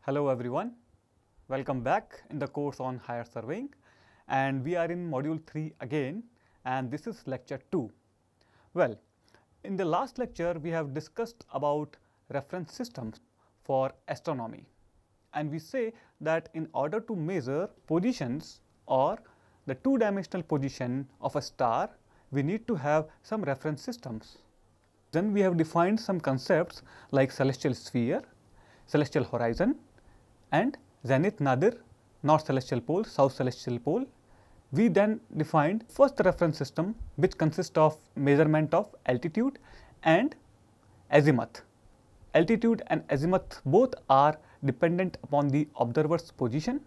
Hello everyone, welcome back in the course on higher surveying, and we are in module 3 again, and this is lecture 2. Well, in the last lecture we have discussed about reference systems for astronomy, and we say that in order to measure positions or the two-dimensional position of a star, we need to have some reference systems. Then we have defined some concepts like celestial sphere, celestial horizon, and zenith nadir, north celestial pole, south celestial pole. We then defined first reference system, which consists of measurement of altitude and azimuth. Altitude and azimuth both are dependent upon the observer's position,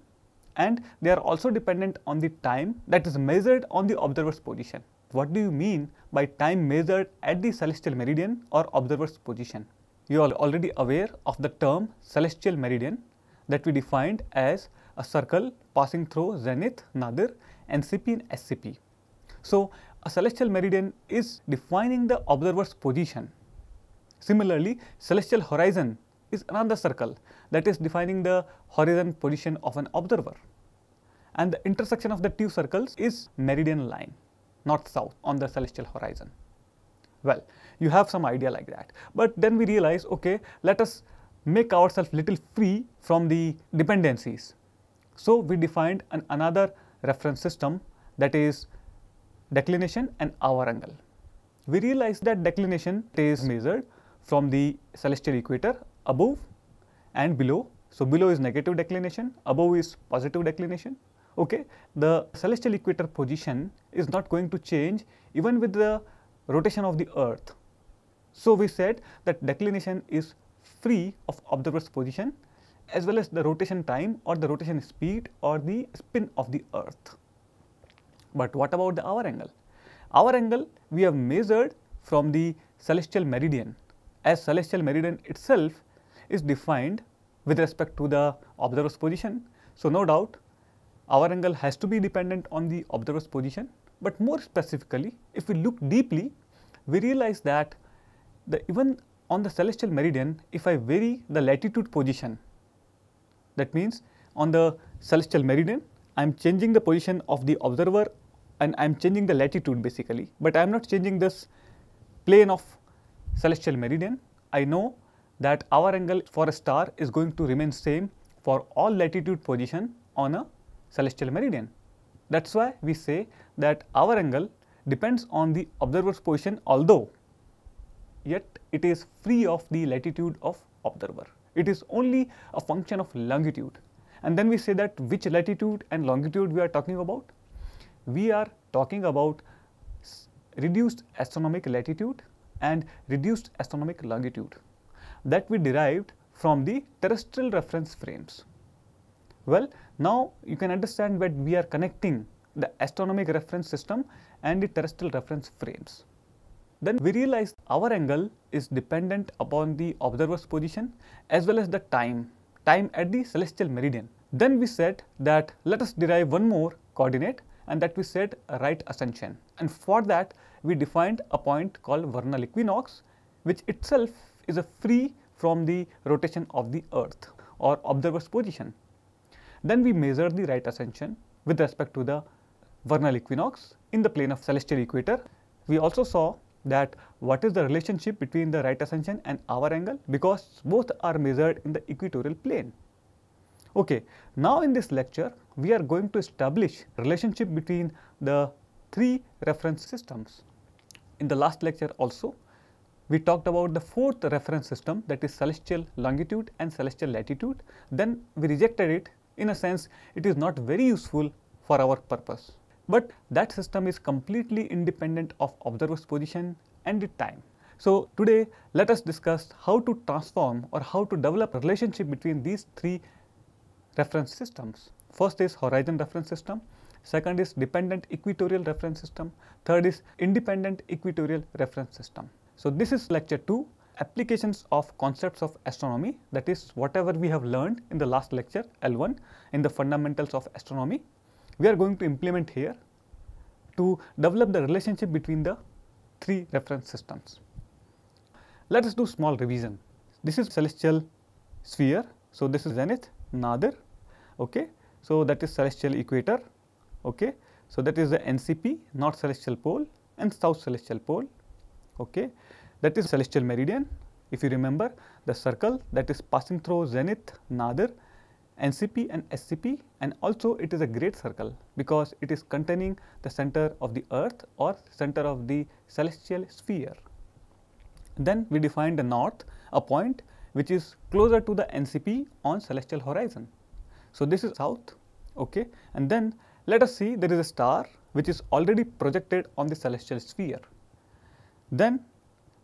and they are also dependent on the time that is measured on the observer's position. What do you mean by time measured at the celestial meridian or observer's position? You are already aware of the term celestial meridian that we defined as a circle passing through zenith, nadir, NCP and SCP. So, a celestial meridian is defining the observer's position. Similarly, celestial horizon is another circle that is defining the horizon position of an observer, and the intersection of the two circles is meridian line, north-south on the celestial horizon. Well, you have some idea like that, but then we realize, okay, let us make ourselves little free from the dependencies. So, we defined another reference system, that is declination and hour angle. We realized that declination is measured from the celestial equator above and below. So, below is negative declination, above is positive declination. Okay, the celestial equator position is not going to change even with the rotation of the earth. So, we said that declination is free of observer's position as well as the rotation time or the rotation speed or the spin of the earth. But what about the hour angle? Hour angle we have measured from the celestial meridian, as celestial meridian itself is defined with respect to the observer's position. So, no doubt hour angle has to be dependent on the observer's position, but more specifically if we look deeply, we realize that even on the celestial meridian, if I vary the latitude position, that means on the celestial meridian I am changing the position of the observer and I am changing the latitude basically, but I am not changing this plane of celestial meridian. I know that hour angle for a star is going to remain same for all latitude position on a celestial meridian. That is why we say that hour angle depends on the observer's position, although yet it is free of the latitude of observer. It is only a function of longitude. And then we say that which latitude and longitude we are talking about? We are talking about reduced astronomical latitude and reduced astronomic longitude that we derived from the terrestrial reference frames. Well, now you can understand that we are connecting the astronomic reference system and the terrestrial reference frames. Then we realize hour angle is dependent upon the observer's position as well as the time at the celestial meridian. Then we said that let us derive one more coordinate, and that we said right ascension, and for that we defined a point called vernal equinox, which itself is free from the rotation of the earth or observer's position. Then we measured the right ascension with respect to the vernal equinox in the plane of celestial equator. We also saw that what is the relationship between the right ascension and hour angle, because both are measured in the equatorial plane. Okay, now in this lecture we are going to establish relationship between the three reference systems. In the last lecture also we talked about the fourth reference system, that is celestial longitude and celestial latitude. Then we rejected it. In a sense, it is not very useful for our purpose, but that system is completely independent of observer's position and the time. So, today let us discuss how to transform or how to develop a relationship between these three reference systems. First is horizon reference system, second is dependent equatorial reference system, third is independent equatorial reference system. So, this is lecture 2, applications of concepts of astronomy, that is whatever we have learned in the last lecture L1 in the fundamentals of astronomy. We are going to implement here to develop the relationship between the three reference systems. Let us do small revision. This is celestial sphere. So, this is zenith, nadir, okay. So, that is celestial equator, okay. So, that is the NCP, north celestial pole and south celestial pole, okay. That is celestial meridian. If you remember the circle that is passing through zenith, nadir, NCP and SCP, and also it is a great circle because it is containing the center of the earth or center of the celestial sphere. Then we define the north, a point which is closer to the NCP on celestial horizon. So, this is south, okay. And then let us see there is a star which is already projected on the celestial sphere. Then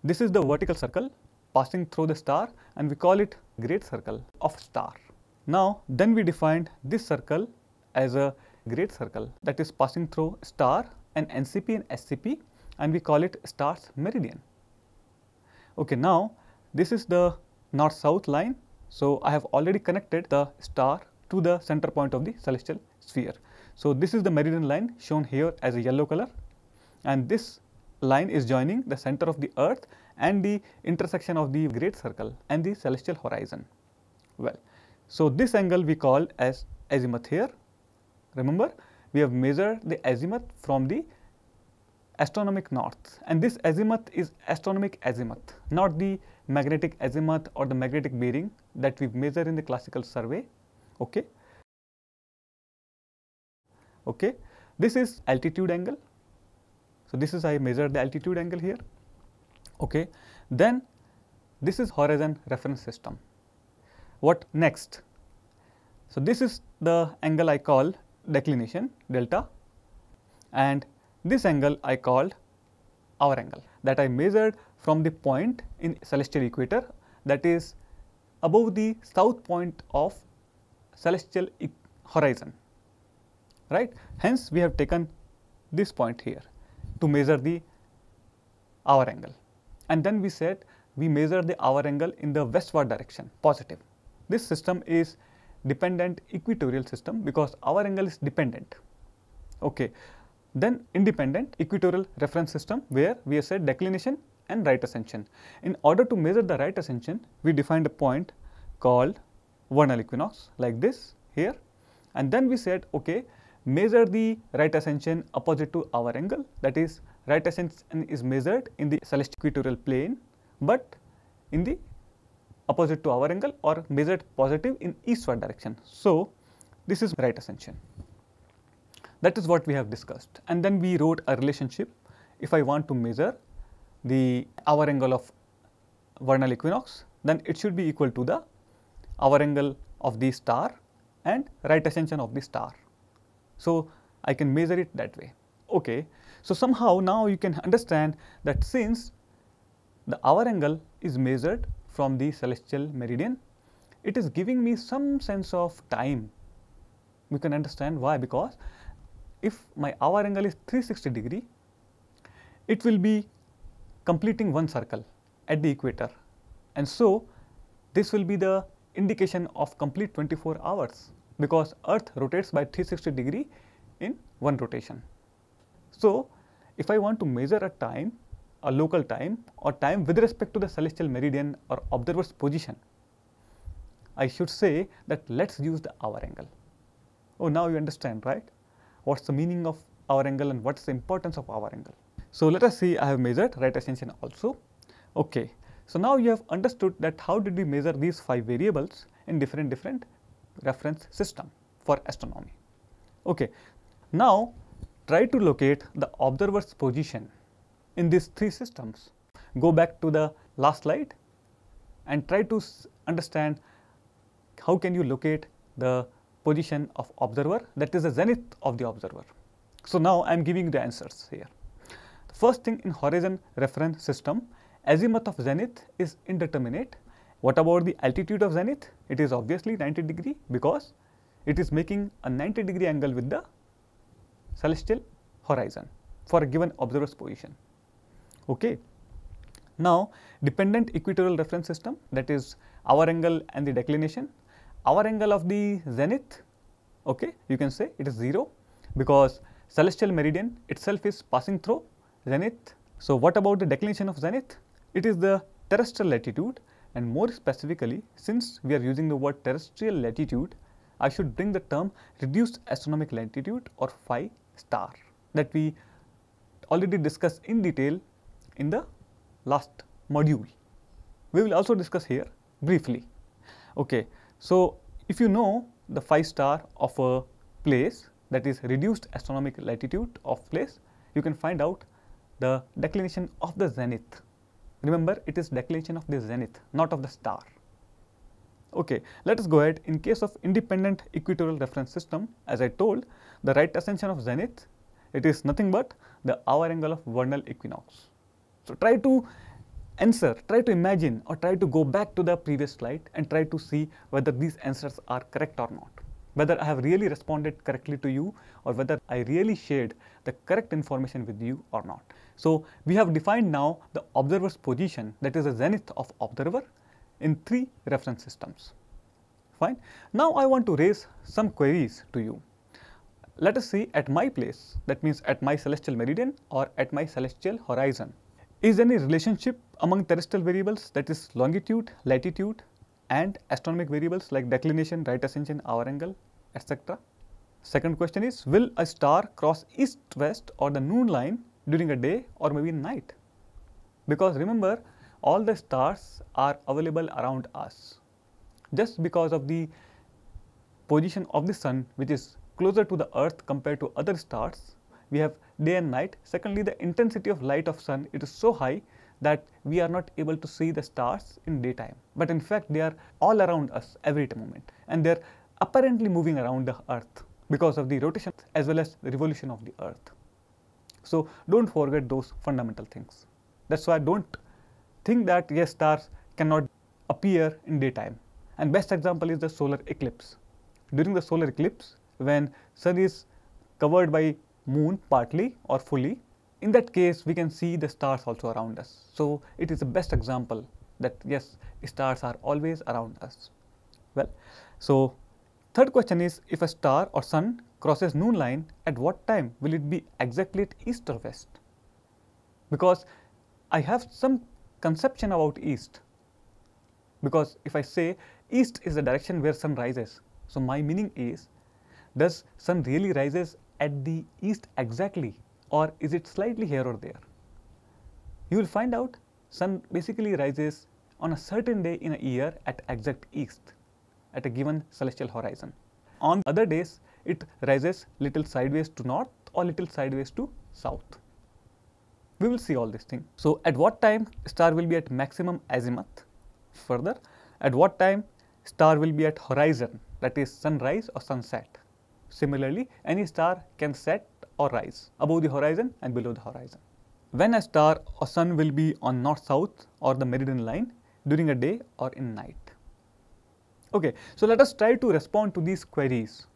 this is the vertical circle passing through the star and we call it great circle of star. Now, then we defined this circle as a great circle that is passing through star and NCP and SCP, and we call it star's meridian. Okay, now this is the north-south line. So, I have already connected the star to the center point of the celestial sphere. So, this is the meridian line shown here as a yellow color, and this line is joining the center of the earth and the intersection of the great circle and the celestial horizon. Well, so this angle we call as azimuth here. Remember, we have measured the azimuth from the astronomic north, and this azimuth is astronomic azimuth, not the magnetic azimuth or the magnetic bearing that we measure in the classical survey, okay. Okay, this is altitude angle. So, this is I measured the altitude angle here, okay. Then this is horizon reference system. What next? So, this is the angle I call declination delta, and this angle I called hour angle that I measured from the point in celestial equator that is above the south point of celestial horizon, right. Hence, we have taken this point here to measure the hour angle, and then we said we measure the hour angle in the westward direction, positive. This system is dependent equatorial system because hour angle is dependent, okay. Then independent equatorial reference system where we have said declination and right ascension. In order to measure the right ascension, we defined a point called vernal equinox like this here, and then we said okay, measure the right ascension opposite to hour angle, that is right ascension is measured in the celestial equatorial plane, but in the opposite to hour angle or measured positive in eastward direction. So, this is right ascension. That is what we have discussed, and then we wrote a relationship. If I want to measure the hour angle of vernal equinox, then it should be equal to the hour angle of the star and right ascension of the star. So, I can measure it that way, okay. So, somehow now you can understand that since the hour angle is measured from the celestial meridian, it is giving me some sense of time. We can understand why, because if my hour angle is 360 degree, it will be completing one circle at the equator, and so this will be the indication of complete 24 hours because earth rotates by 360 degree in one rotation. So, if I want to measure a time, a local time or time with respect to the celestial meridian or observer's position, I should say that let us use the hour angle. Oh, now you understand, right? What is the meaning of hour angle and what is the importance of hour angle. So, let us see, I have measured right ascension also, okay. So, now you have understood that how did we measure these 5 variables in different reference system for astronomy, okay. Now, try to locate the observer's position in these 3 systems. Go back to the last slide and try to understand how can you locate the position of observer, that is the zenith of the observer. So, now I am giving the answers here. The first thing in horizon reference system, azimuth of zenith is indeterminate. What about the altitude of zenith? It is obviously 90 degree because it is making a 90 degree angle with the celestial horizon for a given observer's position, okay. Now, dependent equatorial reference system, that is hour angle and the declination. Hour angle of the zenith, okay, you can say it is 0 because celestial meridian itself is passing through zenith. So, what about the declination of zenith? It is the terrestrial latitude And more specifically, since we are using the word terrestrial latitude, I should bring the term reduced astronomical latitude or phi star that we already discussed in detail in the last module. We will also discuss here briefly. Okay, so if you know the phi star of a place, that is reduced astronomical latitude of place, you can find out the declination of the zenith. Remember, it is declination of the zenith, not of the star. Okay, let us go ahead. In case of independent equatorial reference system, as I told, the right ascension of zenith, it is nothing but the hour angle of vernal equinox. So try to answer, try to imagine, or try to go back to the previous slide and try to see whether these answers are correct or not, whether I have really responded correctly to you or whether I really shared the correct information with you or not. So we have defined now the observer's position, that is the zenith of observer, in 3 reference systems. Fine. Now I want to raise some queries to you. Let us see at my place, that means at my celestial meridian or at my celestial horizon. Is there any relationship among terrestrial variables, that is longitude, latitude, and astronomic variables like declination, right ascension, hour angle, etc.? Second question is, will a star cross east-west or the noon line during a day or maybe night? Because remember, all the stars are available around us. Just because of the position of the sun, which is closer to the earth compared to other stars, we have day and night. Secondly, the intensity of light of sun, it is so high that we are not able to see the stars in daytime. But in fact, they are all around us every moment, and they are apparently moving around the earth because of the rotation as well as the revolution of the earth. So don't forget those fundamental things. That's why don't think that yes, stars cannot appear in daytime. And best example is the solar eclipse. During the solar eclipse, when sun is covered by moon partly or fully, in that case we can see the stars also around us. So it is the best example that yes, stars are always around us. Well, so third question is, if a star or sun crosses noon line, at what time will it be exactly at east or west? Because I have some conception about east, because if I say east is the direction where sun rises, so my meaning is, does sun really rises at the east exactly, or is it slightly here or there? You will find out sun basically rises on a certain day in a year at exact east at a given celestial horizon. On other days, it rises little sideways to north or little sideways to south. We will see all these things. So at what time star will be at maximum azimuth? Further, at what time star will be at horizon, that is sunrise or sunset? Similarly, any star can set or rise above the horizon and below the horizon. When a star or sun will be on north-south or the meridian line during a day or in night. Okay, so let us try to respond to these queries.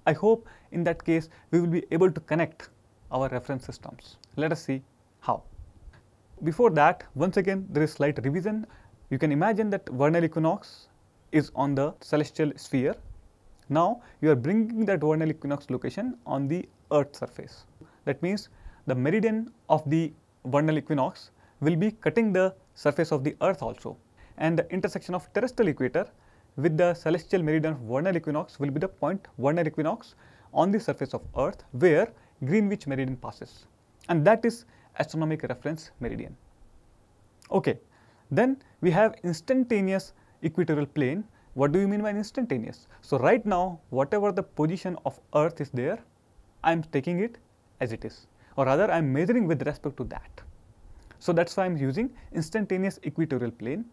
I hope in that case we will be able to connect our reference systems. Let us see how. Before that, once again there is slight revision. You can imagine that vernal equinox is on the celestial sphere. Now you are bringing that vernal equinox location on the earth surface. That means the meridian of the vernal equinox will be cutting the surface of the earth also, and the intersection of terrestrial equator with the celestial meridian of vernal equinox will be the point vernal equinox on the surface of earth where Greenwich meridian passes, and that is astronomic reference meridian. Okay, then we have instantaneous equatorial plane. What do you mean by instantaneous? So right now, whatever the position of earth is there, I am taking it as it is, or rather I am measuring with respect to that. So that's why I am using instantaneous equatorial plane.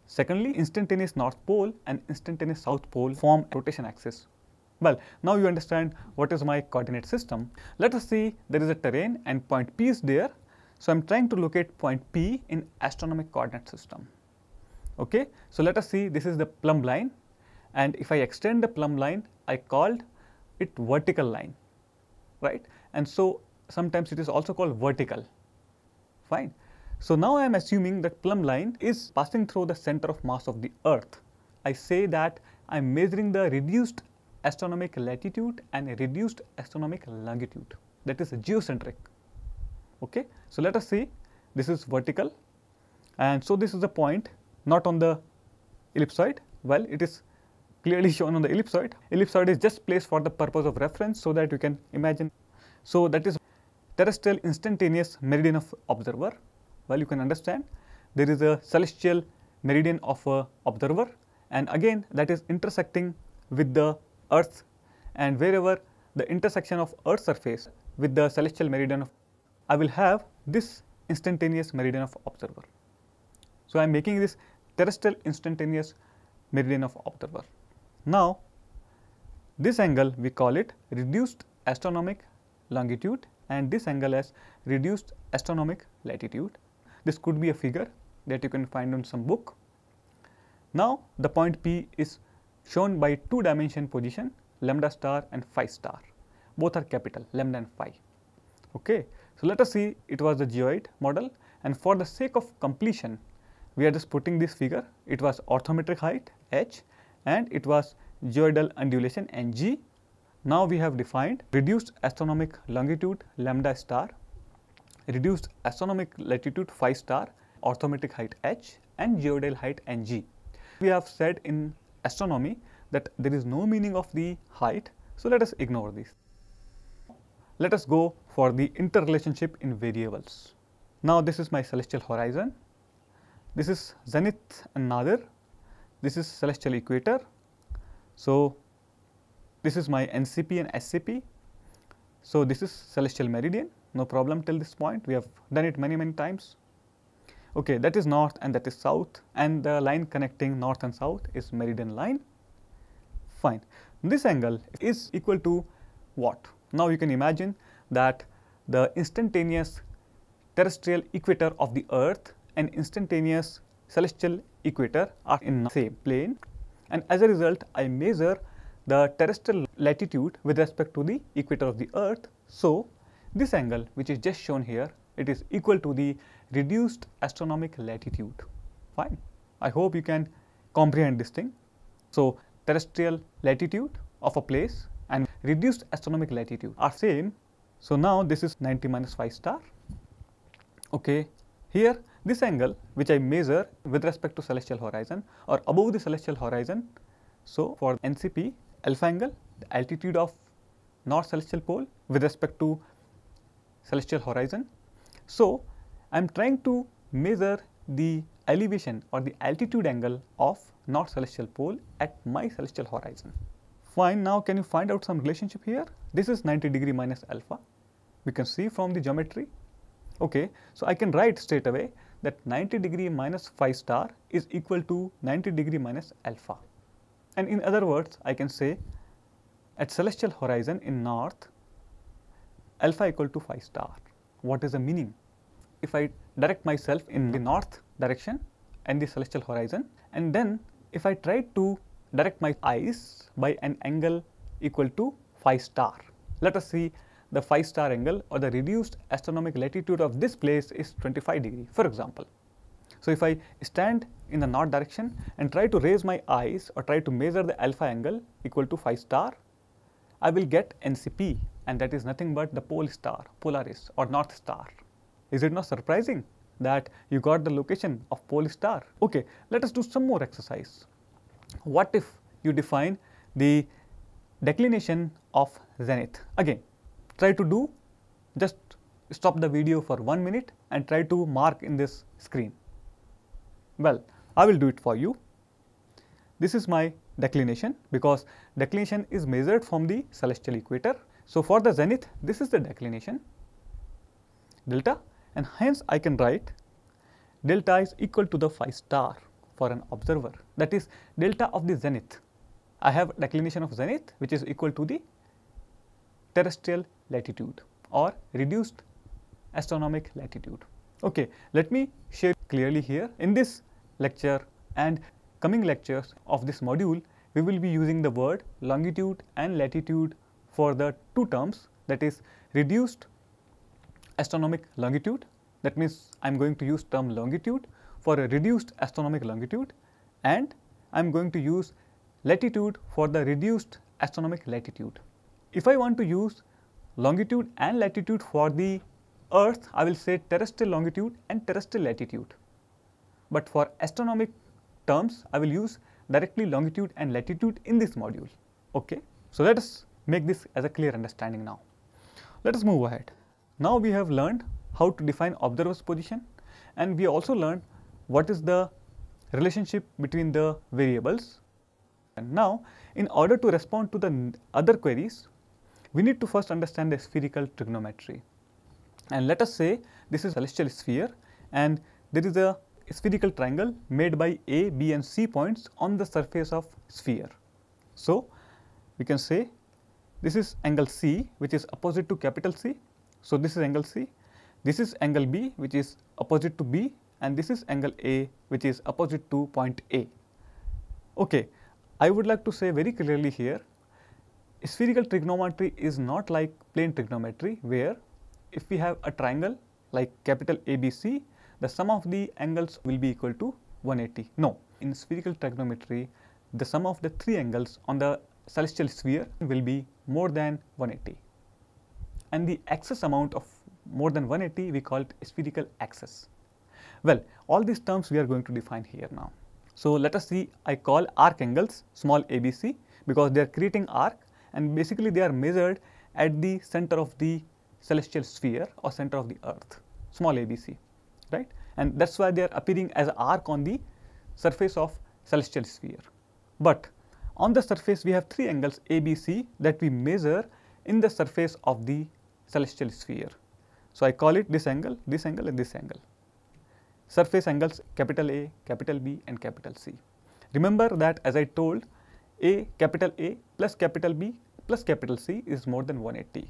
Secondly, instantaneous north pole and instantaneous south pole form a rotation axis. Well, now you understand what is my coordinate system. Let us see, there is a terrain and point P is there. So I am trying to locate point P in astronomic coordinate system. Okay, so let us see, this is the plumb line, and if I extend the plumb line, I called it vertical line, right? And so sometimes it is also called vertical. Fine. So now I am assuming that plumb line is passing through the center of mass of the earth. I say that I am measuring the reduced astronomic latitude and a reduced astronomic longitude, that is geocentric. Okay, so let us see, this is vertical, and so this is the point not on the ellipsoid. Well, it is clearly shown on the ellipsoid. Ellipsoid is just placed for the purpose of reference so that you can imagine. So that is terrestrial instantaneous meridian of observer. Well, you can understand there is a celestial meridian of a observer, and again that is intersecting with the Earth, and wherever the intersection of Earth surface with the celestial meridian of, I will have this instantaneous meridian of observer. So I am making this terrestrial instantaneous meridian of observer. Now this angle we call it reduced astronomic longitude, and this angle as reduced astronomic latitude. This could be a figure that you can find on some book. Now the point P is shown by 2-dimension position, lambda star and phi star. Both are capital, lambda and phi. Okay. So let us see, it was the geoid model, and for the sake of completion we are just putting this figure. It was orthometric height h and it was geoidal undulation ng. Now we have defined reduced astronomic longitude lambda star, reduced astronomic latitude phi star, orthometric height h and geoidal height ng. We have said in astronomy that there is no meaning of the height, so let us ignore this. Let us go for the interrelationship in variables. Now this is my celestial horizon, this is zenith and nadir, this is celestial equator. So this is my NCP and SCP. So this is celestial meridian, no problem till this point, we have done it many times. Okay, that is north and that is south, and the line connecting north and south is meridian line. Fine. This angle is equal to what? Now you can imagine that the instantaneous terrestrial equator of the Earth and instantaneous celestial equator are in the same plane, and as a result I measure the terrestrial latitude with respect to the equator of the Earth. So this angle which is just shown here, it is equal to the reduced astronomic latitude. Fine. I hope you can comprehend this thing. So terrestrial latitude of a place and reduced astronomic latitude are same. So now this is 90 minus phi star. Okay. Here this angle which I measure with respect to celestial horizon or above the celestial horizon. So for NCP alpha angle, the altitude of north celestial pole with respect to celestial horizon. So I am trying to measure the elevation or the altitude angle of north celestial pole at my celestial horizon. Fine. Now can you find out some relationship here? This is 90 degree minus alpha. We can see from the geometry. Okay. So I can write straight away that 90 degree minus phi star is equal to 90 degree minus alpha. And in other words, I can say at celestial horizon in north, alpha equal to phi star. What is the meaning? If I direct myself in the north direction and the celestial horizon, and then if I try to direct my eyes by an angle equal to phi star. Let us see the phi star angle or the reduced astronomic latitude of this place is 25 degree, for example. So if I stand in the north direction and try to raise my eyes or try to measure the alpha angle equal to phi star, I will get NCP, and that is nothing but the pole star, Polaris or North Star. Is it not surprising that you got the location of pole star? Okay, let us do some more exercise. What if you define the declination of zenith? Again, try to do, just stop the video for 1 minute and try to mark in this screen. Well, I will do it for you. This is my declination because declination is measured from the celestial equator. So for the zenith, this is the declination delta, and hence I can write delta is equal to the phi star for an observer, that is delta of the zenith. I have declination of zenith which is equal to the terrestrial latitude or reduced astronomic latitude. Okay, let me share clearly here. In this lecture and coming lectures of this module, we will be using the word longitude and latitude for the two terms, that is reduced astronomic longitude. That means I am going to use term longitude for a reduced astronomic longitude, and I am going to use latitude for the reduced astronomic latitude. If I want to use longitude and latitude for the Earth, I will say terrestrial longitude and terrestrial latitude. But for astronomic terms I will use directly longitude and latitude in this module. Okay. So, let us make this as a clear understanding now. Let us move ahead. Now, we have learned how to define observer's position, and we also learned what is the relationship between the variables. And now, in order to respond to the other queries, we need to first understand the spherical trigonometry. And let us say this is a celestial sphere and there is a spherical triangle made by A, B and C points on the surface of sphere. So, we can say this is angle C, which is opposite to capital C. So, this is angle C, this is angle B, which is opposite to B, and this is angle A, which is opposite to point A. Okay. I would like to say very clearly here, spherical trigonometry is not like plane trigonometry, where if we have a triangle like capital ABC, the sum of the angles will be equal to 180. No, in spherical trigonometry, the sum of the three angles on the celestial sphere will be more than 180, and the excess amount of more than 180 we call it spherical axis. Well, all these terms we are going to define here now. So, let us see, I call arc angles small ABC because they are creating arc, and basically they are measured at the center of the celestial sphere or center of the earth, small ABC, right, and that is why they are appearing as arc on the surface of celestial sphere. But on the surface we have three angles ABC that we measure in the surface of the celestial sphere. So, I call it this angle and this angle. Surface angles capital A, capital B and capital C. Remember that as I told, capital A plus capital B plus capital C is more than 180.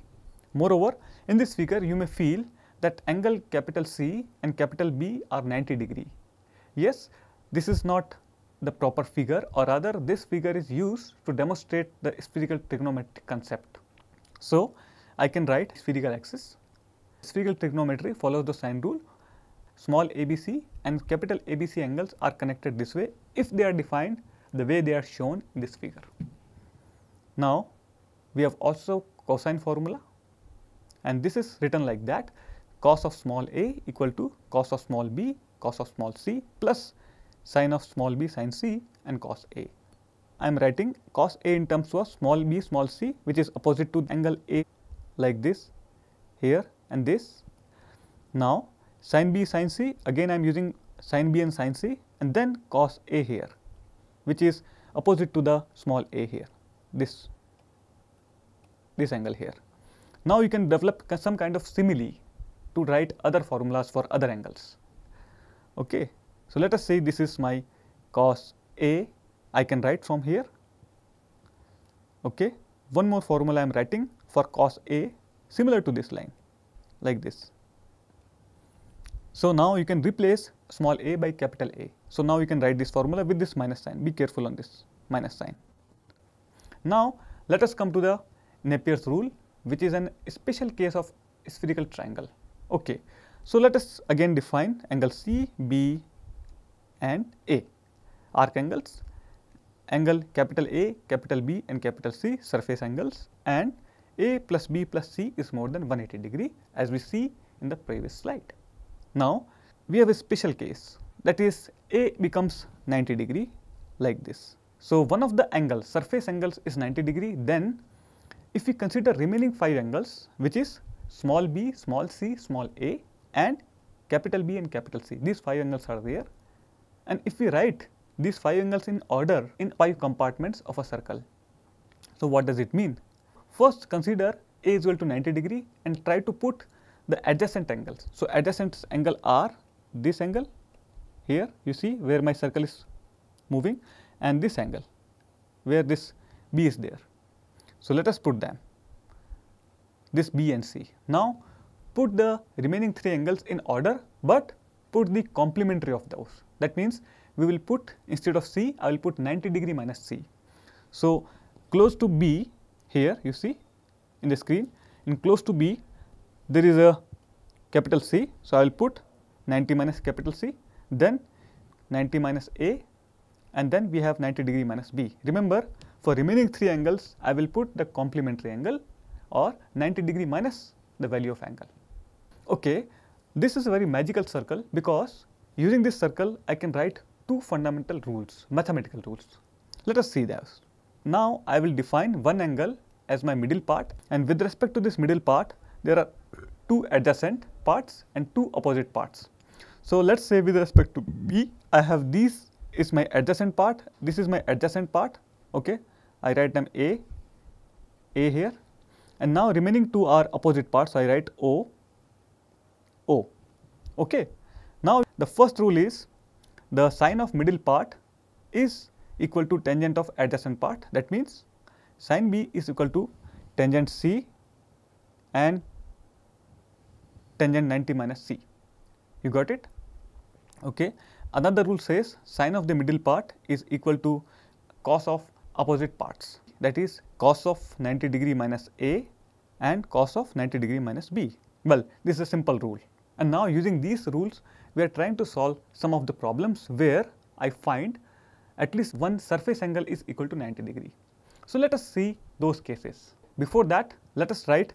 Moreover, in this figure you may feel that angle capital C and capital B are 90 degree. Yes, this is not the proper figure, or rather this figure is used to demonstrate the spherical trigonometric concept. So, I can write spherical axis. Spherical trigonometry follows the sine rule. Small ABC and capital ABC angles are connected this way if they are defined the way they are shown in this figure. Now, we have also cosine formula, and this is written like that: cos of small a equal to cos of small b cos of small c plus sine of small b sine c and cos a. I am writing cos a in terms of small b small c, which is opposite to angle A, like this here and this. Now, sin b sin c, again I am using sin b and sin c, and then cos a here, which is opposite to the small a here, this angle here. Now, you can develop some kind of simile to write other formulas for other angles. Okay. So, let us say this is my cos a, I can write from here. Okay. One more formula I am writing for cos a similar to this line, like this. So, now you can replace small a by capital A. So, now you can write this formula with this minus sign. Be careful on this minus sign. Now, let us come to the Napier's rule, which is a special case of spherical triangle. Okay. So, let us again define angle C, B and A, arc angles, angle capital A, capital B and capital C, surface angles, and A plus B plus C is more than 180 degree, as we see in the previous slide. Now, we have a special case, that is A becomes 90 degree like this. So, one of the angles, surface angles is 90 degree, then if we consider remaining 5 angles, which is small b, small c, small a and capital B and capital C, these 5 angles are there, and if we write these 5 angles in order in 5 compartments of a circle. So, what does it mean? First, consider A is equal to 90 degree and try to put the adjacent angles. So, adjacent angle are this angle here, you see where my circle is moving, and this angle where this B is there. So, let us put them, this B and C. Now, put the remaining 3 angles in order, but put the complementary of those. That means, we will put, instead of C, I will put 90 degree minus C. So, close to B here, you see in the screen, in close to B there is a capital C. So, I will put 90 minus capital C, then 90 minus A, and then we have 90 degree minus B. Remember, for remaining 3 angles, I will put the complementary angle or 90 degree minus the value of angle. Okay, this is a very magical circle, because using this circle I can write two fundamental rules, mathematical rules. Let us see those. Now I will define one angle as my middle part, and with respect to this middle part, there are two adjacent parts and two opposite parts. So let's say with respect to B, I have these is my adjacent part, this is my adjacent part, okay. I write them A here, and now remaining two are opposite parts, so I write O, okay. Now the first rule is the sine of middle part is equal to tangent of adjacent part. That means sine B is equal to tangent C and tangent 90 minus C. You got it? Okay. Another rule says sine of the middle part is equal to cos of opposite parts, that is cos of 90 degree minus A and cos of 90 degree minus B. Well, this is a simple rule, and now using these rules we are trying to solve some of the problems where I find at least one surface angle is equal to 90 degree. So let us see those cases. Before that, let us write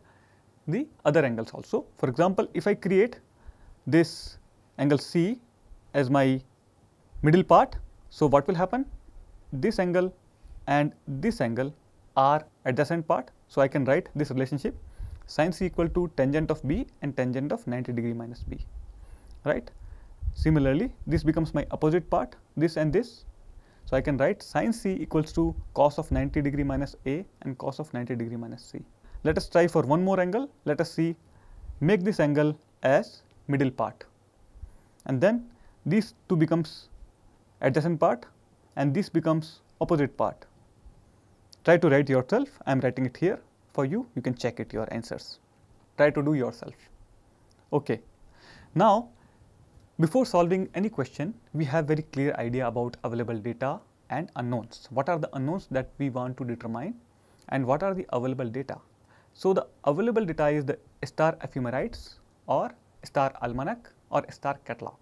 the other angles also. For example, if I create this angle C as my middle part, so what will happen? This angle and this angle are adjacent part, so I can write this relationship sin C equal to tangent of B and tangent of 90 degree minus B, right. Similarly, this becomes my opposite part, this and this, so I can write sin C equals to cos of 90 degree minus A and cos of 90 degree minus C. Let us try for one more angle. Let us see, make this angle as middle part, and then these two becomes adjacent part and this becomes opposite part. Try to write yourself. I am writing it here for you. You can check it, your answers. Try to do yourself. Okay. Now, before solving any question, we have very clear idea about available data and unknowns. What are the unknowns that we want to determine and what are the available data? So the available data is the star ephemerides or star almanac or star catalog.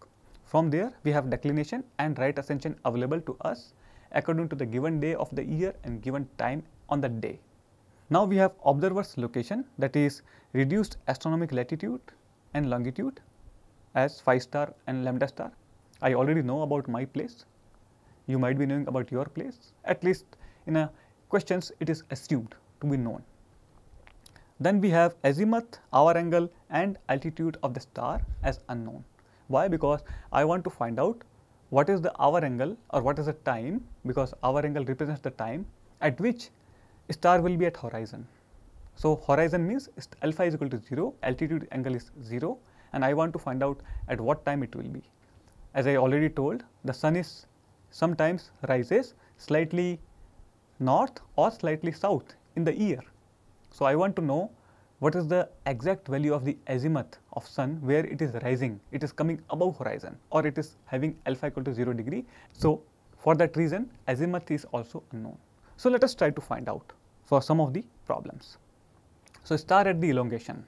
From there, we have declination and right ascension available to us according to the given day of the year and given time on the day. Now we have observer's location, that is reduced astronomical latitude and longitude as phi star and lambda star. I already know about my place. You might be knowing about your place. At least in a questions it is assumed to be known. Then we have azimuth, hour angle and altitude of the star as unknown. Why? Because I want to find out what is the hour angle or what is the time, because hour angle represents the time at which star will be at horizon. So horizon means alpha is equal to 0, altitude angle is 0, and I want to find out at what time it will be. As I already told, the sun is sometimes rises slightly north or slightly south in the year. So I want to know what is the exact value of the azimuth of sun where it is rising, it is coming above horizon or it is having alpha equal to 0 degree. So for that reason azimuth is also unknown. So let us try to find out for some of the problems. So start at the elongation.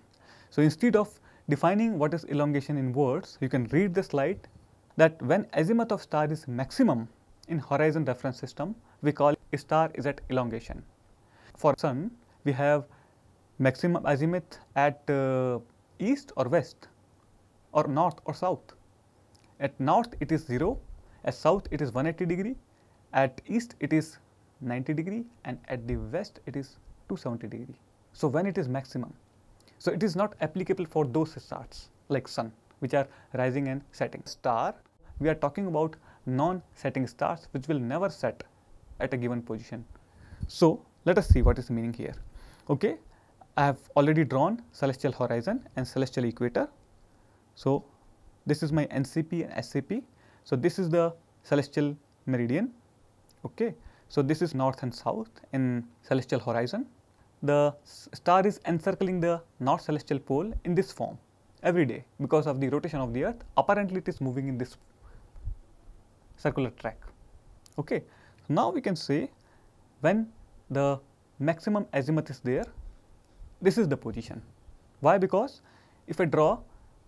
So instead of defining what is elongation in words, you can read the slide that when azimuth of star is maximum in horizon reference system, we call star is at elongation. For sun, we have maximum azimuth at east or west or north or south. At north it is 0, at south it is 180 degree, at east it is 90 degree and at the west it is 270 degree. So when it is maximum, so it is not applicable for those stars like sun which are rising and setting. Star, we are talking about non-setting stars which will never set at a given position. So let us see what is the meaning here. Okay, I have already drawn celestial horizon and celestial equator. So this is my NCP and SCP. So this is the celestial meridian. Okay, so this is north and south in celestial horizon. The star is encircling the north celestial pole in this form every day because of the rotation of the earth. Apparently it is moving in this circular track. Okay, so now we can say when the maximum azimuth is there, this is the position. Why? Because if I draw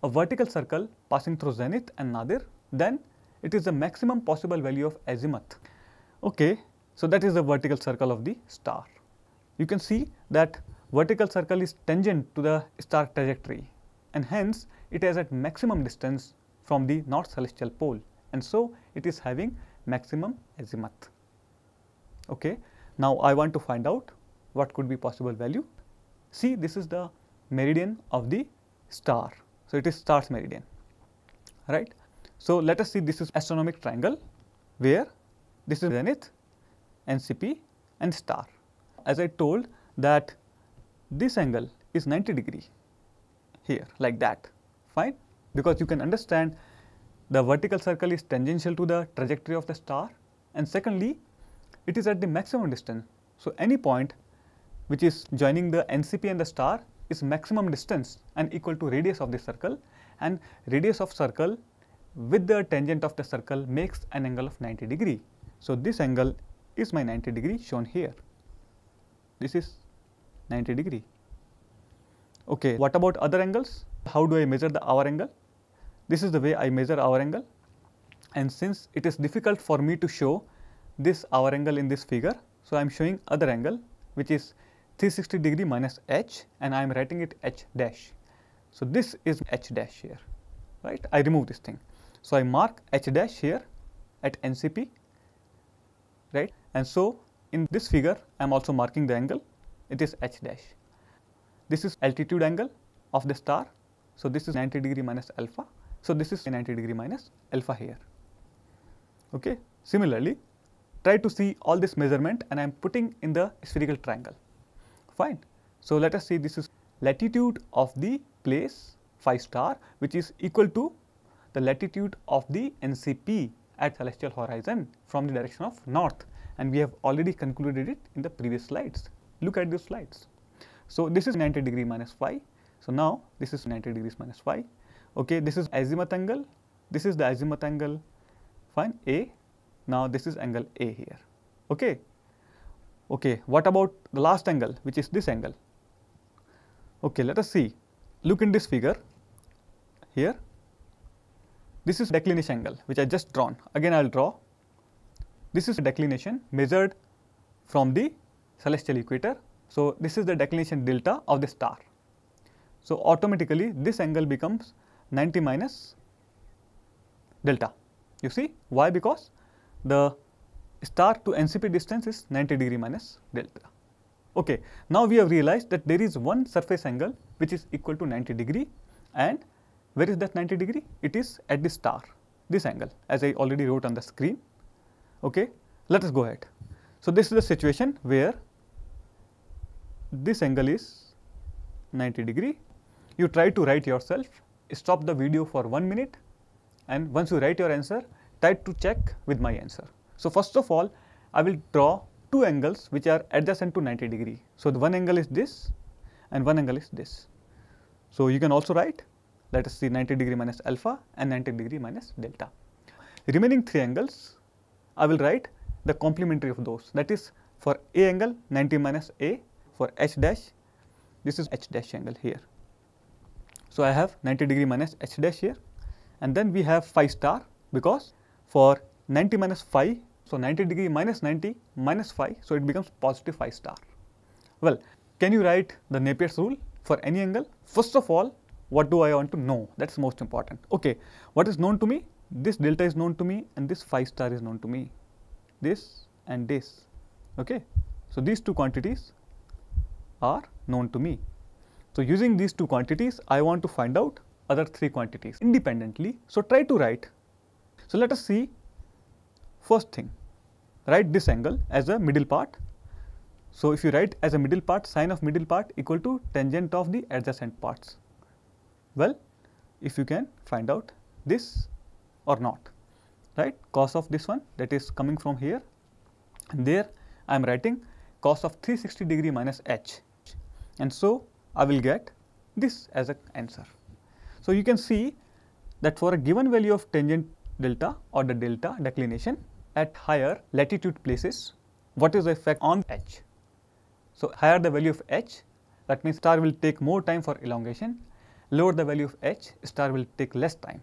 a vertical circle passing through zenith and nadir, then it is the maximum possible value of azimuth. Okay, so that is the vertical circle of the star. You can see that vertical circle is tangent to the star trajectory and hence it is at maximum distance from the north celestial pole, and so it is having maximum azimuth. Okay. Now I want to find out what could be possible value. See, this is the meridian of the star. So it is star's meridian, right? So let us see, this is astronomic triangle where this is zenith, NCP and star. As I told that this angle is 90 degree here, like that, fine, because you can understand the vertical circle is tangential to the trajectory of the star, and secondly it is at the maximum distance. So any point which is joining the NCP and the star is maximum distance and equal to radius of the circle, and radius of circle with the tangent of the circle makes an angle of 90 degree. So this angle is my 90 degree shown here. This is 90 degree. Okay, what about other angles? How do I measure the hour angle? This is the way I measure hour angle, and since it is difficult for me to show this hour angle in this figure, so I am showing other angle which is 360 degree minus h, and I am writing it h dash. So this is h dash here, right? I remove this thing. So I mark h dash here at NCP, right? And so in this figure I am also marking the angle, it is h dash. This is altitude angle of the star. So this is 90 degree minus alpha. So this is 90 degree minus alpha here. Okay. Similarly, try to see all this measurement and I am putting in the spherical triangle. Fine. So let us see, this is latitude of the place phi star, which is equal to the latitude of the NCP at celestial horizon from the direction of north, and we have already concluded it in the previous slides. Look at these slides. So this is 90 degree minus phi. So now this is 90 degrees minus phi. Okay, this is azimuth angle. This is the azimuth angle. Fine, A. Now this is angle A here. Okay. Okay, what about the last angle, which is this angle? Okay, let us see. Look in this figure here. This is declination angle which I just drawn. Again I will draw. This is declination measured from the celestial equator. So this is the declination delta of the star. So automatically this angle becomes 90 minus delta. You see why? Because the star to NCP distance is 90 degree minus delta. Okay, now we have realized that there is one surface angle which is equal to 90 degree, and where is that 90 degree? It is at the star, this angle, as I already wrote on the screen. Okay, let us go ahead. So this is the situation where this angle is 90 degree. You try to write yourself, stop the video for 1 minute, and once you write your answer, try to check with my answer. So first of all, I will draw two angles which are adjacent to 90 degree. So the one angle is this and one angle is this. So you can also write, let us see, 90 degree minus alpha and 90 degree minus delta. Remaining three angles, I will write the complementary of those. That is, for A angle 90 minus A, for H dash, this is H dash angle here. So I have 90 degree minus H dash here, and then we have phi star, because for 90 minus phi, so 90 degree minus 90 minus phi, so it becomes positive phi star. Well, can you write the Napier's rule for any angle? First of all, what do I want to know? That's most important. Okay, what is known to me? This delta is known to me and this phi star is known to me. This and this. Okay, so these two quantities are known to me. So using these two quantities, I want to find out other three quantities independently. So try to write. So let us see. First thing, write this angle as a middle part. So if you write as a middle part, sine of middle part equal to tangent of the adjacent parts. Well, if you can find out this or not, right? Cos of this one, that is coming from here, and there I am writing cos of 360 degree minus h, and so I will get this as an answer. So you can see that for a given value of tangent delta or the delta declination at higher latitude places, what is the effect on h? So higher the value of h, that means star will take more time for elongation. Lower the value of h, star will take less time.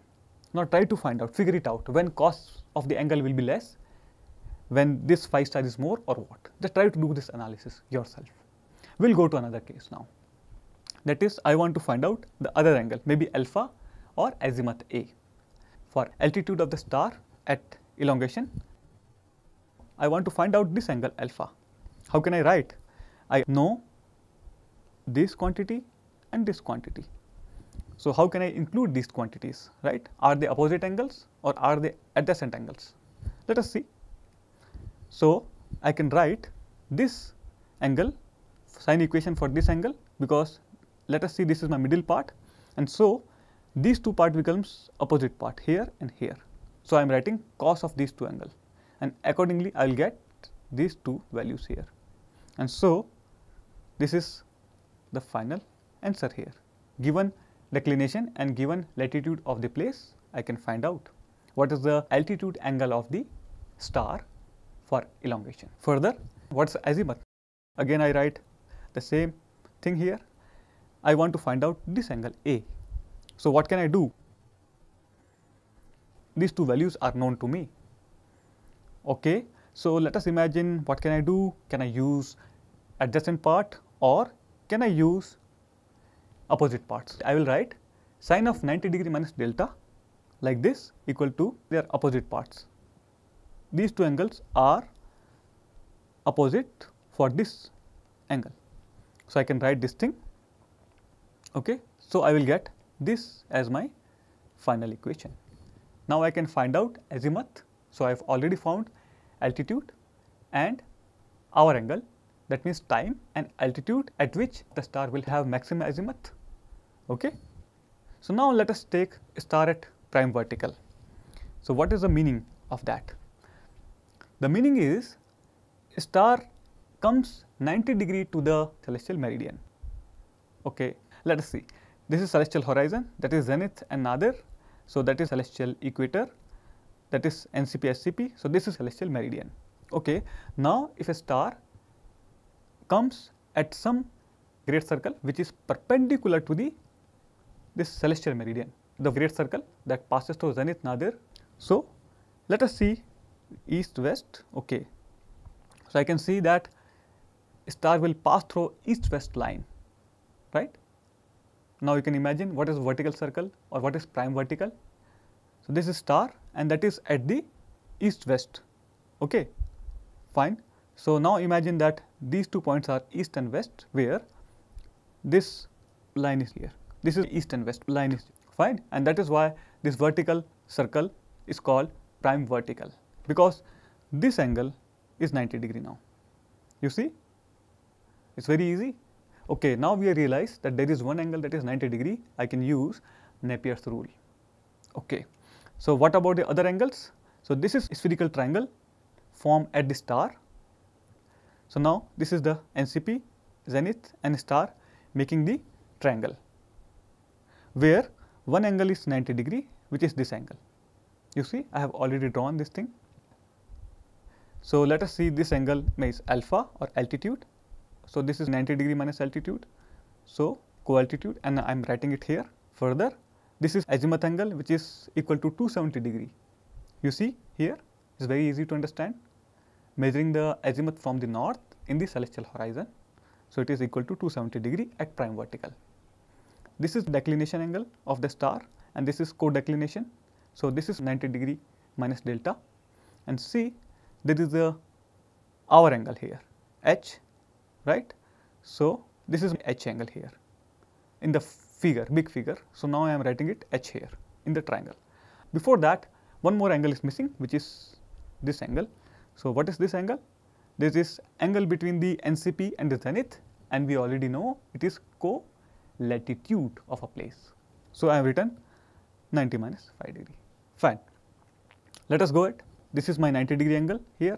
Now try to find out, figure it out, when cos of the angle will be less, when this phi star is more, or what. Just try to do this analysis yourself. We will go to another case now. That is, I want to find out the other angle, maybe alpha or azimuth A. For altitude of the star at elongation, I want to find out this angle alpha. How can I write? I know this quantity and this quantity. So, how can I include these quantities, right? Are they opposite angles or are they adjacent angles? Let us see. So, I can write this angle, sine equation for this angle, because let us see, this is my middle part, and so these two part becomes opposite part here and here. So, I am writing cos of these two angles, and accordingly I will get these two values here, and so this is the final answer here. Given declination and given latitude of the place, I can find out what is the altitude angle of the star for elongation. Further, what is azimuth? Again I write the same thing here. I want to find out this angle A. So, what can I do? These two values are known to me. Okay. So, let us imagine, what can I do? Can I use adjacent part or can I use opposite parts? I will write sine of 90 degree minus delta like this equal to their opposite parts. These two angles are opposite for this angle. So, I can write this thing. Okay. So, I will get this as my final equation. Now, I can find out azimuth. So, I have already found altitude and hour angle, that means time and altitude at which the star will have maximum azimuth. Okay. So, now let us take a star at prime vertical. So, what is the meaning of that? The meaning is a star comes 90 degree to the celestial meridian. Okay. Let us see, this is celestial horizon, that is zenith and nadir. So, that is celestial equator, that is NCP SCP. So, this is celestial meridian. Okay. Now, if a star comes at some great circle which is perpendicular to this celestial meridian, the great circle that passes through zenith nadir. So, let us see east west. Okay. So, I can see that star will pass through east west line, right. Now, you can imagine what is vertical circle or what is prime vertical. So, this is star and that is at the east west. Okay. Fine. So, now imagine that these 2 points are east and west, where this line is here. This is east and west line is fine, and that is why this vertical circle is called prime vertical, because this angle is 90 degree now. You see, it is very easy. Okay, now we realize that there is one angle that is 90 degree. I can use Napier's rule. Okay. So, what about the other angles? So, this is spherical triangle formed at the star. So, now this is the NCP, zenith and star making the triangle, where one angle is 90 degree, which is this angle. You see, I have already drawn this thing. So, let us see, this angle is alpha or altitude. So, this is 90 degree minus altitude. So, co-altitude, and I am writing it here. Further, this is azimuth angle, which is equal to 270 degree. You see here, it is very easy to understand, measuring the azimuth from the north in the celestial horizon. So, it is equal to 270 degree at prime vertical. This is declination angle of the star and this is co-declination. So, this is 90 degree minus delta, and see, there is a hour angle here, H, right. So, this is H angle here in the figure, big figure. So, now I am writing it H here in the triangle. Before that, one more angle is missing, which is this angle. So, what is this angle? This is angle between the NCP and the zenith, and we already know it is co-latitude of a place. So, I have written 90 minus 5 degree. Fine. Let us go ahead. This is my 90 degree angle here.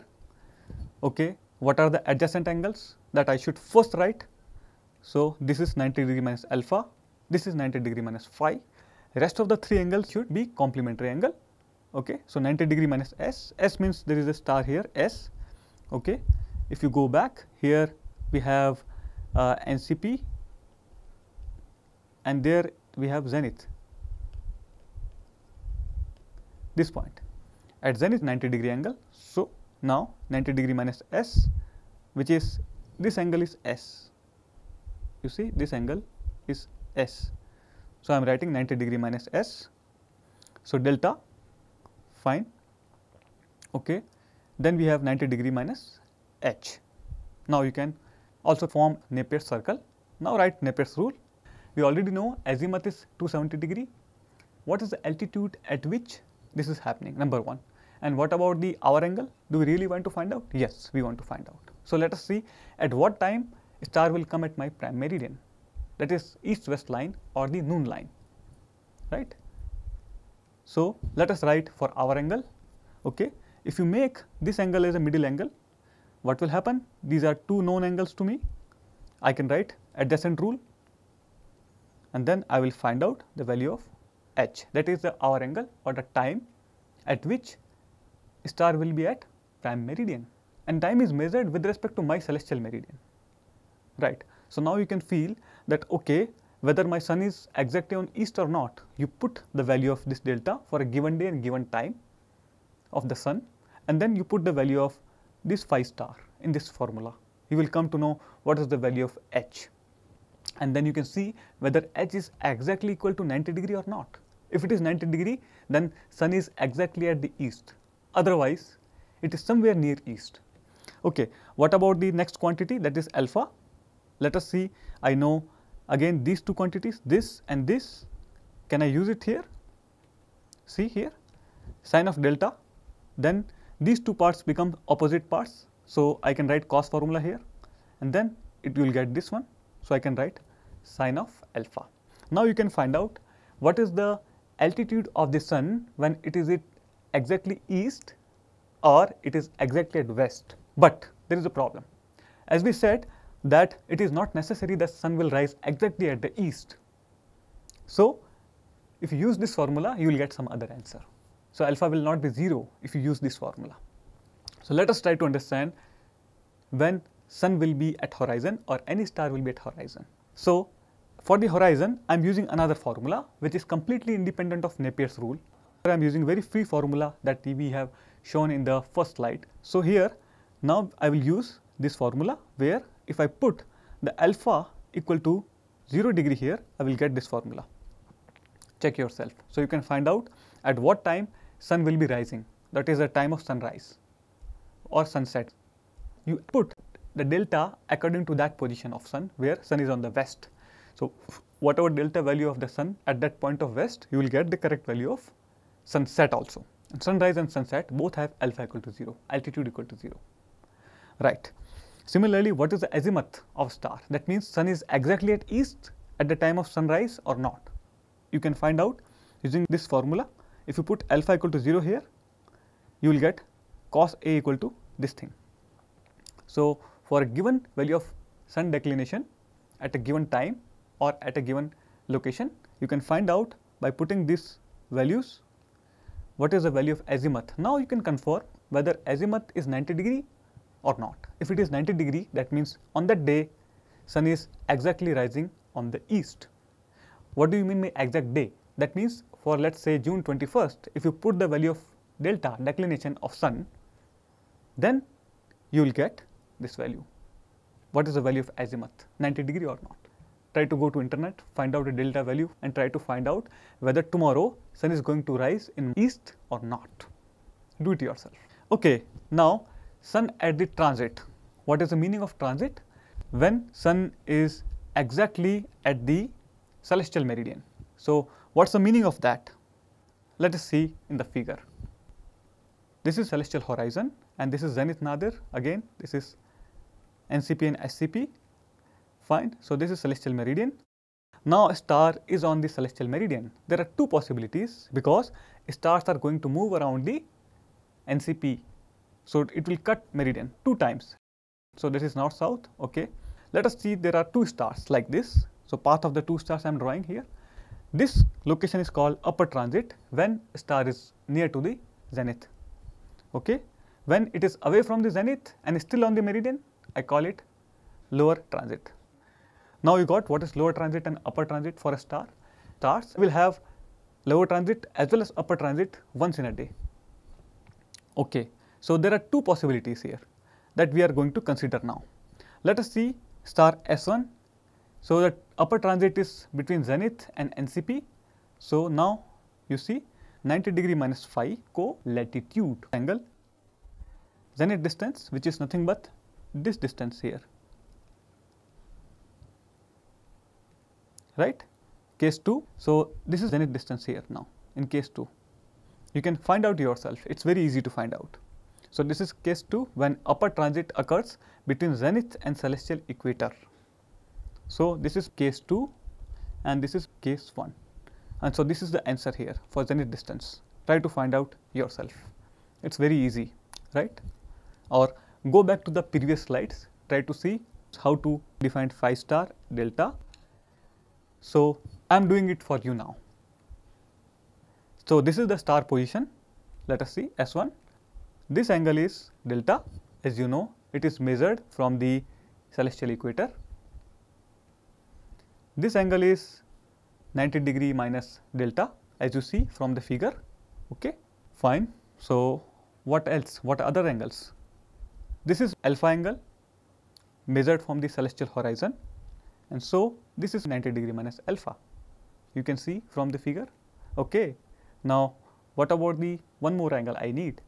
Okay. What are the adjacent angles that I should first write? So, this is 90 degree minus alpha, this is 90 degree minus phi. Rest of the 3 angles should be complementary angle. Okay. So, 90 degree minus S, S means there is a star here, S. Okay. If you go back here, we have NCP and there we have zenith, this point at zenith 90 degree angle. So, now 90 degree minus S, which is this angle is S. You see, this angle is S. So, I am writing 90 degree minus S. So, delta, fine. Okay. then we have 90 degree minus h. Now you can also form Napier's circle. Now write Napier's rule. We already know azimuth is 270 degree. What is the altitude at which this is happening? Number one. And what about the hour angle? Do we really want to find out? Yes, we want to find out. So let us see at what time star will come at my prime meridian, that is east-west line or the noon line, right? So let us write for hour angle. Okay, if you make this angle as a middle angle, what will happen? These are two known angles to me. I can write adjacent rule, and then I will find out the value of h, that is the hour angle or the time at which star will be at prime meridian, and time is measured with respect to my celestial meridian, right? So now you can feel that okay, whether my sun is exactly on east or not, you put the value of this delta for a given day and given time of the sun, and then you put the value of this phi star in this formula. You will come to know what is the value of h, and then you can see whether h is exactly equal to 90 degree or not. If it is 90 degree, then sun is exactly at the east. Otherwise, it is somewhere near east. Okay, what about the next quantity, that is alpha? Let us see. I know again these two quantities, this and this. Can I use it here? See here, sine of delta. Then these two parts become opposite parts. So I can write cos formula here, and then it will get this one. So I can write sine of alpha. Now you can find out what is the altitude of the sun when it is at exactly east or it is exactly at west. But there is a problem. As we said that it is not necessary that sun will rise exactly at the east. So if you use this formula, you will get some other answer. So alpha will not be 0 if you use this formula. So let us try to understand when sun will be at horizon or any star will be at horizon. So for the horizon, I am using another formula which is completely independent of Napier's rule. I am using very free formula that we have shown in the first slide. So here now I will use this formula where if I put the alpha equal to 0 degree here, I will get this formula. Check yourself. So you can find out at what time sun will be rising, that is the time of sunrise or sunset. You put the delta according to that position of sun where sun is on the west. So whatever delta value of the sun at that point of west, you will get the correct value of sunset also. And sunrise and sunset both have alpha equal to 0, altitude equal to 0, right? Similarly, what is the azimuth of star? That means sun is exactly at east at the time of sunrise or not. You can find out using this formula. If you put alpha equal to 0 here, you will get cos A equal to this thing. So for a given value of sun declination at a given time or at a given location, you can find out by putting these values what is the value of azimuth. Now you can confirm whether azimuth is 90 degree or not. If it is 90 degree, that means on that day sun is exactly rising on the east. What do you mean by exact day? That means for let us say June 21st, if you put the value of delta declination of sun, then you will get this value. What is the value of azimuth, 90 degree or not? Try to go to internet, find out the delta value and try to find out whether tomorrow sun is going to rise in east or not. Do it yourself. Okay, now sun at the transit. What is the meaning of transit? When sun is exactly at the celestial meridian. So what's the meaning of that? Let us see in the figure. This is celestial horizon and this is zenith nadir. Again, this is NCP and SCP. Fine. So this is celestial meridian. Now a star is on the celestial meridian. There are two possibilities because stars are going to move around the NCP. So it will cut meridian two times. So this is north south. Okay. Let us see there are two stars like this. So path of the two stars I am drawing here. This location is called upper transit when star is near to the zenith. Okay. When it is away from the zenith and still on the meridian, I call it lower transit. Now you got what is lower transit and upper transit for a star. Stars will have lower transit as well as upper transit once in a day. Okay. So there are two possibilities here that we are going to consider now. Let us see star S1. So the upper transit is between zenith and NCP. So now you see 90 degree minus phi co-latitude angle. zenith distance, which is nothing but this distance here, right, case 2. So, this is zenith distance here now in case 2. You can find out yourself, it is very easy to find out. So, this is case 2 when upper transit occurs between zenith and celestial equator. So, this is case 2 and this is case 1, and so this is the answer here for zenith distance. Try to find out yourself, it is very easy, right, or go back to the previous slides, try to see how to define phi star delta. So, I am doing it for you now. So, this is the star position, let us see S1. This angle is delta, as you know it is measured from the celestial equator. This angle is 90 degree minus delta, as you see from the figure, okay, fine. So, what else, what other angles? This is alpha angle measured from the celestial horizon, and so this is 90 degree minus alpha, you can see from the figure, okay. Now, what about the one more angle I need?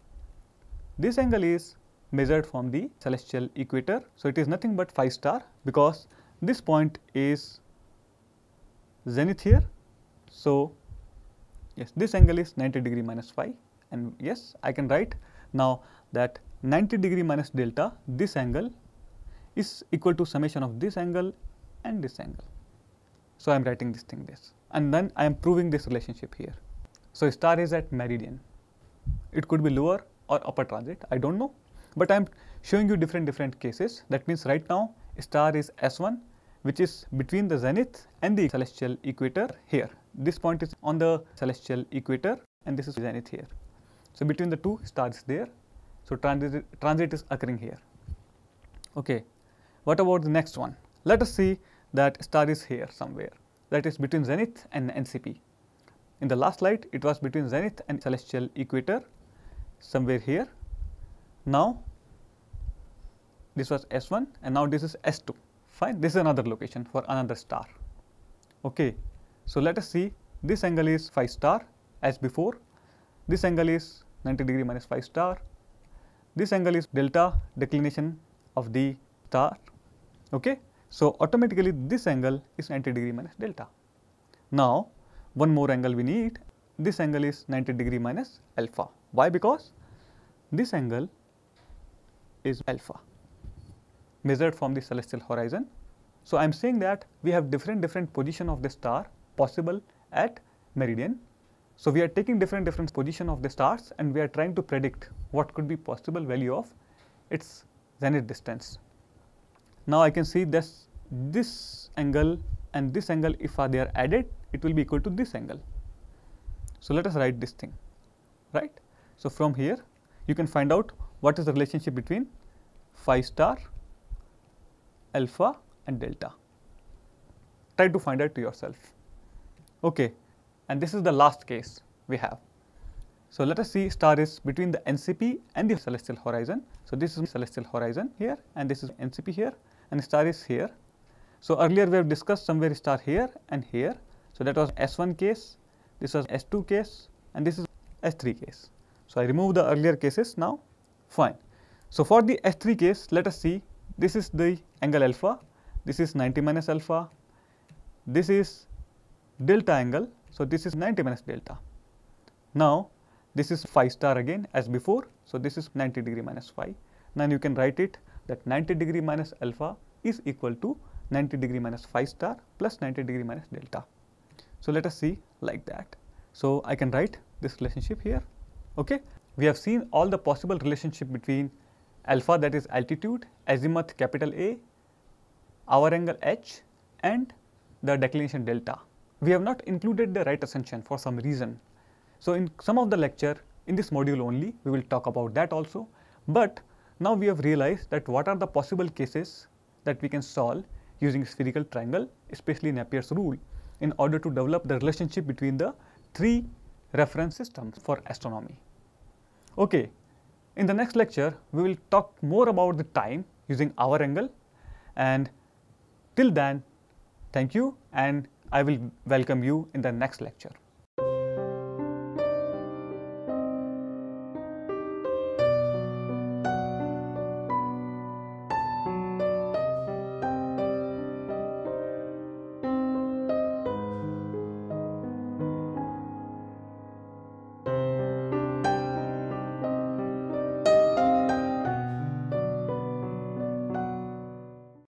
This angle is measured from the celestial equator, so it is nothing but phi star, because this point is zenith here. So, yes, this angle is 90 degree minus phi, and yes, I can write now that 90 degree minus delta, this angle is equal to summation of this angle and this angle. So, I am writing this thing this, and then I am proving this relationship here. So, star is at meridian, it could be lower or upper transit, I do not know, but I am showing you different cases. That means, right now star is S1, which is between the zenith and the celestial equator here. This point is on the celestial equator and this is zenith here. So, between the two, star is there. So, transit is occurring here. Okay. What about the next one? Let us see that star is here somewhere, that is between zenith and NCP. In the last slide, it was between zenith and celestial equator, somewhere here. Now, this was S1 and now this is S2, fine. This is another location for another star, okay. So, let us see, this angle is phi star as before, this angle is 90 degree minus phi star, this angle is delta declination of the star, okay. So, automatically this angle is 90 degree minus delta. Now, one more angle we need, this angle is 90 degree minus alpha. Why? Because this angle is alpha measured from the celestial horizon. So, I am saying that we have different position of the star possible at meridian. So, we are taking different position of the stars and we are trying to predict what could be possible value of its zenith distance. Now, I can see this angle and this angle, if they are added, it will be equal to this angle. So, let us write this thing, right. So, from here you can find out what is the relationship between phi star, alpha and delta. Try to find out to yourself, okay. And this is the last case we have. So, let us see, star is between the NCP and the celestial horizon. So, this is celestial horizon here and this is NCP here and star is here. So, earlier we have discussed somewhere star here and here. So, that was S1 case, this was S2 case and this is S3 case. So, I remove the earlier cases now, fine. So, for the S3 case, let us see, this is the angle alpha, this is 90 minus alpha, this is delta angle. So, this is 90 minus delta. Now, this is phi star again as before. So, this is 90 degree minus phi. Now, you can write it that 90 degree minus alpha is equal to 90 degree minus phi star plus 90 degree minus delta. So, let us see like that. So, I can write this relationship here, okay. We have seen all the possible relationship between alpha, that is altitude, azimuth capital A, hour angle h and the declination delta. We have not included the right ascension for some reason. So, in some of the lecture in this module only we will talk about that also, but now we have realized that what are the possible cases that we can solve using spherical triangle, especially Napier's rule, in order to develop the relationship between the three reference systems for astronomy. Okay. In the next lecture, we will talk more about the time using hour angle, and till then, thank you and I will welcome you in the next lecture.